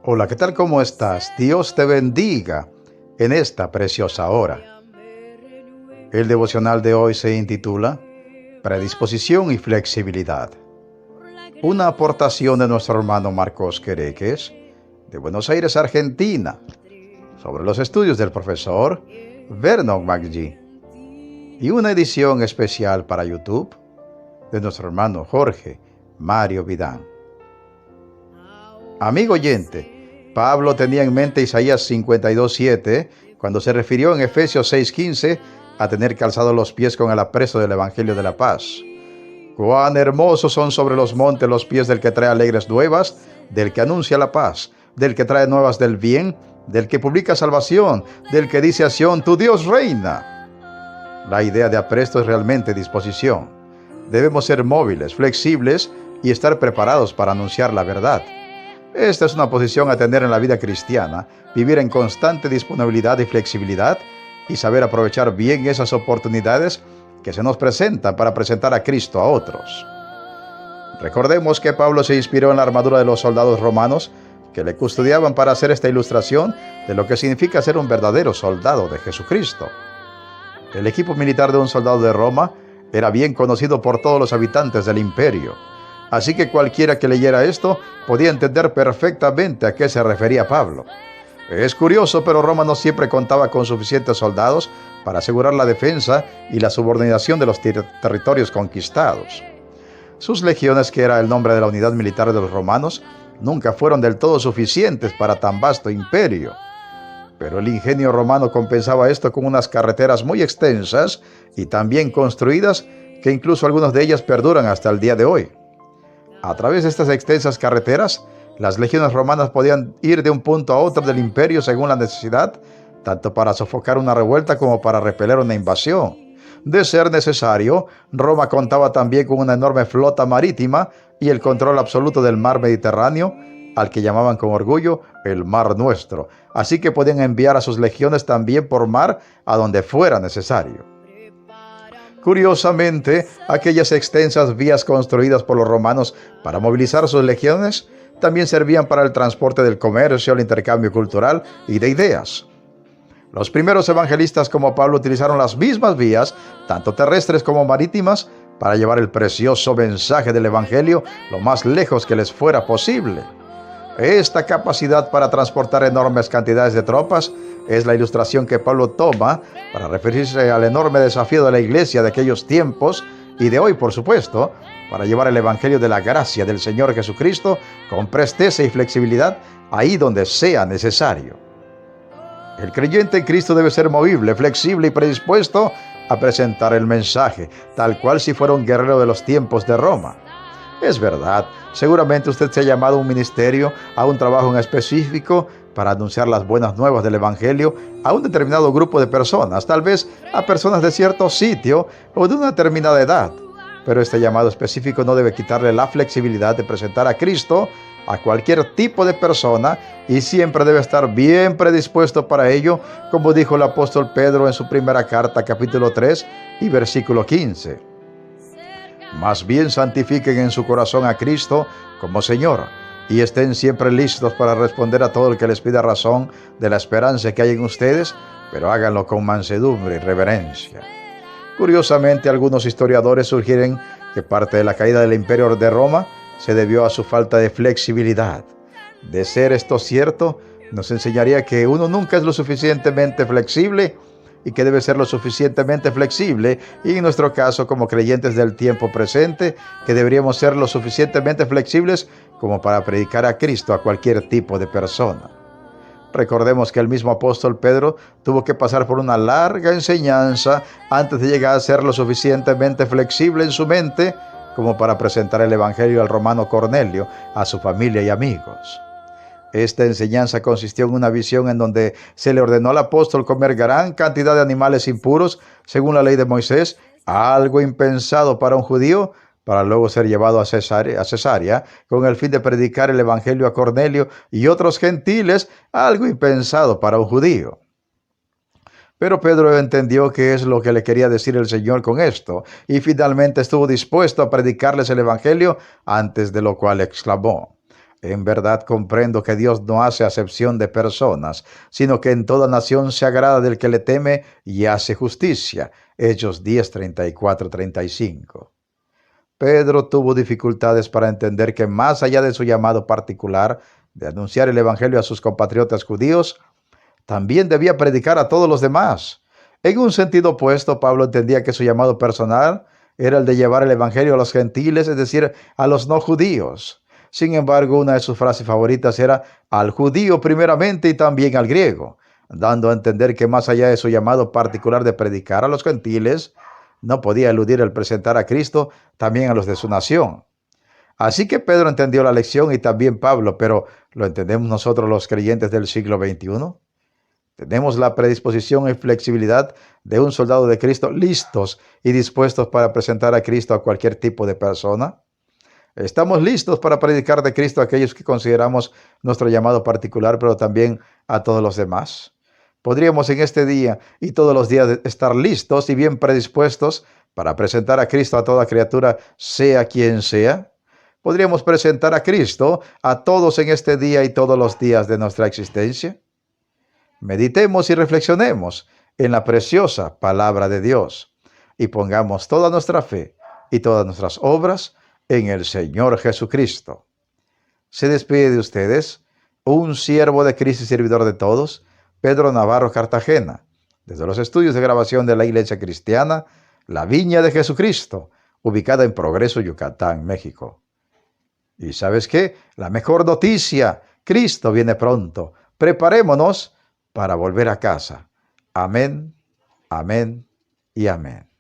Hola, ¿qué tal? ¿Cómo estás? Dios te bendiga en esta preciosa hora. El devocional de hoy se intitula Predisposición y flexibilidad. Una aportación de nuestro hermano Marcos Quereques, de Buenos Aires, Argentina, sobre los estudios del profesor Vernon McGee, y una edición especial para YouTube de nuestro hermano Jorge Mario Vidán. Amigo oyente, Pablo tenía en mente Isaías 52:7 cuando se refirió en Efesios 6:15 a tener calzados los pies con el apresto del Evangelio de la paz. Cuán hermosos son sobre los montes los pies del que trae alegres nuevas, del que anuncia la paz, del que trae nuevas del bien, del que publica salvación, del que dice a Sión, tu Dios reina. La idea de apresto es realmente disposición. Debemos ser móviles, flexibles y estar preparados para anunciar la verdad. Esta es una posición a tener en la vida cristiana, vivir en constante disponibilidad y flexibilidad y saber aprovechar bien esas oportunidades que se nos presentan para presentar a Cristo a otros. Recordemos que Pablo se inspiró en la armadura de los soldados romanos que le custodiaban para hacer esta ilustración de lo que significa ser un verdadero soldado de Jesucristo. El equipo militar de un soldado de Roma era bien conocido por todos los habitantes del imperio. Así que cualquiera que leyera esto podía entender perfectamente a qué se refería Pablo. Es curioso, pero Roma no siempre contaba con suficientes soldados para asegurar la defensa y la subordinación de los territorios conquistados. Sus legiones, que era el nombre de la unidad militar de los romanos, nunca fueron del todo suficientes para tan vasto imperio. Pero el ingenio romano compensaba esto con unas carreteras muy extensas y tan bien construidas que incluso algunas de ellas perduran hasta el día de hoy. A través de estas extensas carreteras, las legiones romanas podían ir de un punto a otro del imperio según la necesidad, tanto para sofocar una revuelta como para repeler una invasión. De ser necesario, Roma contaba también con una enorme flota marítima y el control absoluto del mar Mediterráneo, al que llamaban con orgullo el Mar Nuestro. Así que podían enviar a sus legiones también por mar a donde fuera necesario. Curiosamente, aquellas extensas vías construidas por los romanos para movilizar sus legiones también servían para el transporte del comercio, el intercambio cultural y de ideas. Los primeros evangelistas como Pablo utilizaron las mismas vías, tanto terrestres como marítimas, para llevar el precioso mensaje del Evangelio lo más lejos que les fuera posible. Esta capacidad para transportar enormes cantidades de tropas es la ilustración que Pablo toma para referirse al enorme desafío de la iglesia de aquellos tiempos y de hoy, por supuesto, para llevar el evangelio de la gracia del Señor Jesucristo con presteza y flexibilidad ahí donde sea necesario. El creyente en Cristo debe ser movible, flexible y predispuesto a presentar el mensaje, tal cual si fuera un guerrero de los tiempos de Roma. Es verdad, seguramente usted se ha llamado a un ministerio, a un trabajo en específico, para anunciar las buenas nuevas del Evangelio a un determinado grupo de personas, tal vez a personas de cierto sitio o de una determinada edad. Pero este llamado específico no debe quitarle la flexibilidad de presentar a Cristo a cualquier tipo de persona y siempre debe estar bien predispuesto para ello, como dijo el apóstol Pedro en su primera carta, capítulo 3 y versículo 15. Más bien santifiquen en su corazón a Cristo como Señor y estén siempre listos para responder a todo el que les pida razón de la esperanza que hay en ustedes, pero háganlo con mansedumbre y reverencia. Curiosamente, algunos historiadores sugieren que parte de la caída del imperio de Roma se debió a su falta de flexibilidad. De ser esto cierto, nos enseñaría que uno nunca es lo suficientemente flexible y que debe ser lo suficientemente flexible, y en nuestro caso como creyentes del tiempo presente, que deberíamos ser lo suficientemente flexibles como para predicar a Cristo a cualquier tipo de persona. Recordemos que el mismo apóstol Pedro tuvo que pasar por una larga enseñanza antes de llegar a ser lo suficientemente flexible en su mente como para presentar el Evangelio al romano Cornelio, a su familia y amigos. Esta enseñanza consistió en una visión en donde se le ordenó al apóstol comer gran cantidad de animales impuros, según la ley de Moisés, algo impensado para un judío, para luego ser llevado a Cesarea, con el fin de predicar el evangelio a Cornelio y otros gentiles, algo impensado para un judío. Pero Pedro entendió qué es lo que le quería decir el Señor con esto, y finalmente estuvo dispuesto a predicarles el evangelio, antes de lo cual exclamó: En verdad comprendo que Dios no hace acepción de personas, sino que en toda nación se agrada del que le teme y hace justicia. Hechos 10, 34, 35. Pedro tuvo dificultades para entender que más allá de su llamado particular de anunciar el Evangelio a sus compatriotas judíos, también debía predicar a todos los demás. En un sentido opuesto, Pablo entendía que su llamado personal era el de llevar el Evangelio a los gentiles, es decir, a los no judíos. Sin embargo, una de sus frases favoritas era al judío primeramente y también al griego, dando a entender que más allá de su llamado particular de predicar a los gentiles, no podía eludir el presentar a Cristo también a los de su nación. Así que Pedro entendió la lección y también Pablo, pero ¿lo entendemos nosotros los creyentes del siglo XXI? Tenemos la predisposición y flexibilidad de un soldado de Cristo, listos y dispuestos para presentar a Cristo a cualquier tipo de persona. Estamos listos para predicar de Cristo a aquellos que consideramos nuestro llamado particular, pero también a todos los demás. Podríamos en este día y todos los días estar listos y bien predispuestos para presentar a Cristo a toda criatura, sea quien sea. Podríamos presentar a Cristo a todos en este día y todos los días de nuestra existencia. Meditemos y reflexionemos en la preciosa palabra de Dios y pongamos toda nuestra fe y todas nuestras obras en el Señor Jesucristo. Se despide de ustedes un siervo de Cristo y servidor de todos, Pedro Navarro Cartagena, desde los estudios de grabación de la Iglesia Cristiana, La Viña de Jesucristo, ubicada en Progreso, Yucatán, México. ¿Y sabes qué? La mejor noticia, Cristo viene pronto. Preparémonos para volver a casa. Amén, amén y amén.